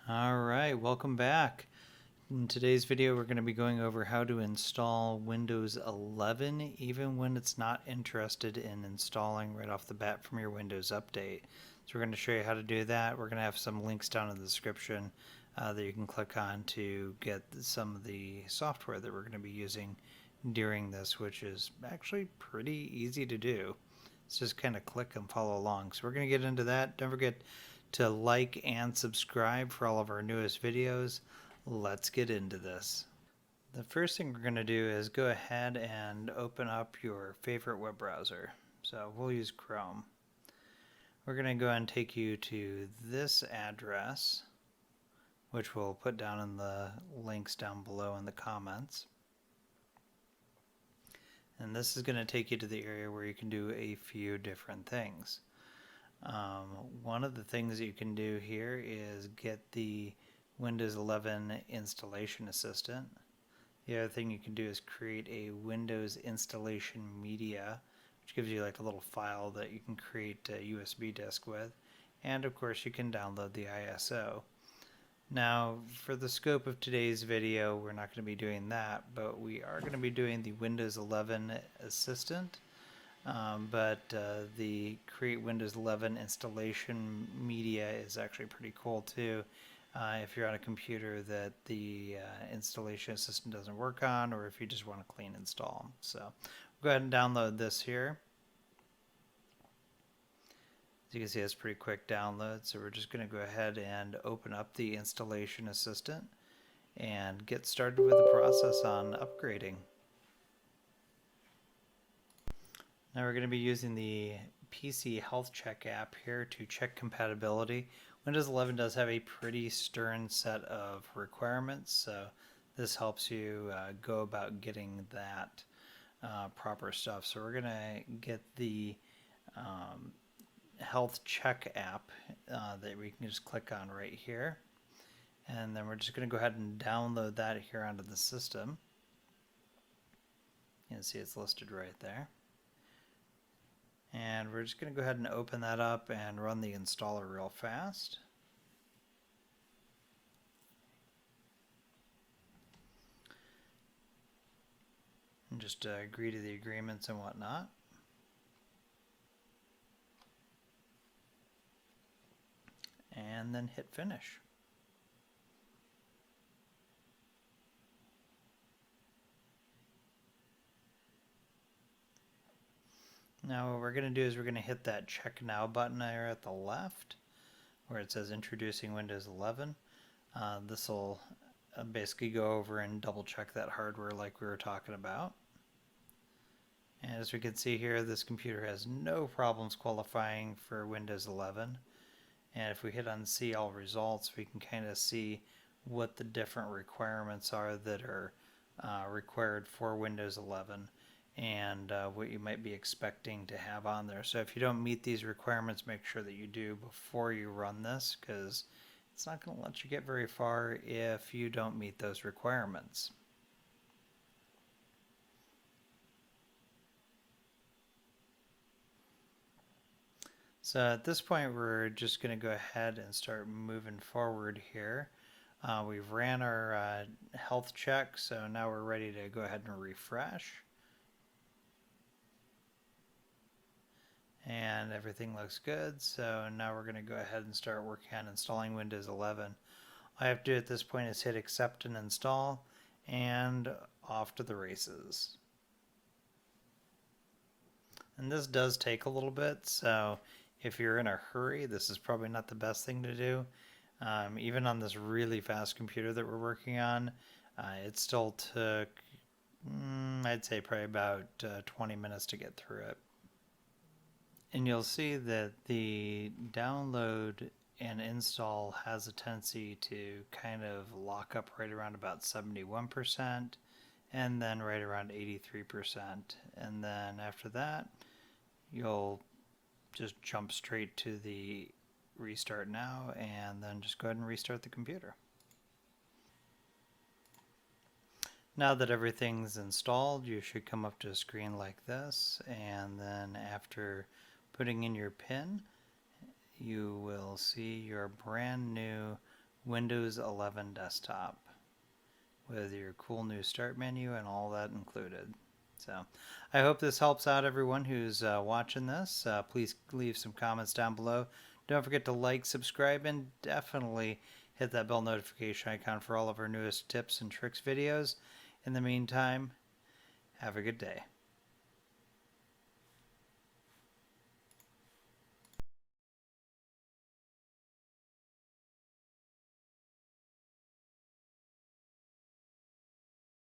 Alright, welcome back. In today's video we're going to be going over how to install Windows 11 even when it's not interested in installing right off the bat from your Windows update. So we're going to show you how to do that. We're going to have some links down in the description that you can click on to get some of the software that we're going to be using during this, which is actually pretty easy to do. It's just kind of click and follow along. So we're going to get into that. Don't forget to like and subscribe for all of our newest videos. Let's get into this. The first thing we're going to do is go ahead and open up your favorite web browser. So we'll use Chrome. We're going to go ahead and take you to this address, which we'll put down in the links down below in the comments. And this is going to take you to the area where you can do a few different things. One of the things that you can do here is get the Windows 11 installation assistant. The other thing you can do is create a Windows installation media, which gives you like a little file that you can create a USB disk with. And of course you can download the ISO. Now for the scope of today's video we're not going to be doing that, but we are going to be doing the Windows 11 assistant. The Create Windows 11 installation media is actually pretty cool too. If you're on a computer that the installation assistant doesn't work on, or if you just want a clean install. So go ahead and download this here. As you can see, it's a pretty quick download. So we're just going to go ahead and open up the installation assistant and get started with the process on upgrading. Now we're going to be using the PC Health Check app here to check compatibility. Windows 11 does have a pretty stern set of requirements, so this helps you go about getting that proper stuff. So we're going to get the Health Check app that we can just click on right here. And then we're just going to go ahead and download that here onto the system. You can see it's listed right there. And we're just going to go ahead and open that up and run the installer real fast. And just agree to the agreements and whatnot. And then hit finish. Now what we're going to do is we're going to hit that Check Now button there at the left where it says Introducing Windows 11. This will basically go over and double check that hardware like we were talking about. And as we can see here, this computer has no problems qualifying for Windows 11. And if we hit on See All Results, we can kind of see what the different requirements are that are required for Windows 11. And what you might be expecting to have on there. So if you don't meet these requirements, make sure that you do before you run this, because it's not going to let you get very far if you don't meet those requirements. So at this point we're just going to go ahead and start moving forward here. We've ran our health check, so now we're ready to go ahead and refresh. And everything looks good, so now we're going to go ahead and start working on installing Windows 11. All I have to do at this point is hit accept and install, and off to the races. And this does take a little bit, so if you're in a hurry, this is probably not the best thing to do. Even on this really fast computer that we're working on, it still took, I'd say probably about 20 minutes to get through it. And you'll see that the download and install has a tendency to kind of lock up right around about 71% and then right around 83%. And then after that, you'll just jump straight to the restart now and then just go ahead and restart the computer. Now that everything's installed, you should come up to a screen like this, and then after putting in your PIN, you will see your brand new Windows 11 desktop with your cool new start menu and all that included. So I hope this helps out everyone who's watching this. Please leave some comments down below. Don't forget to like, subscribe, and definitely hit that bell notification icon for all of our newest tips and tricks videos. In the meantime, have a good day.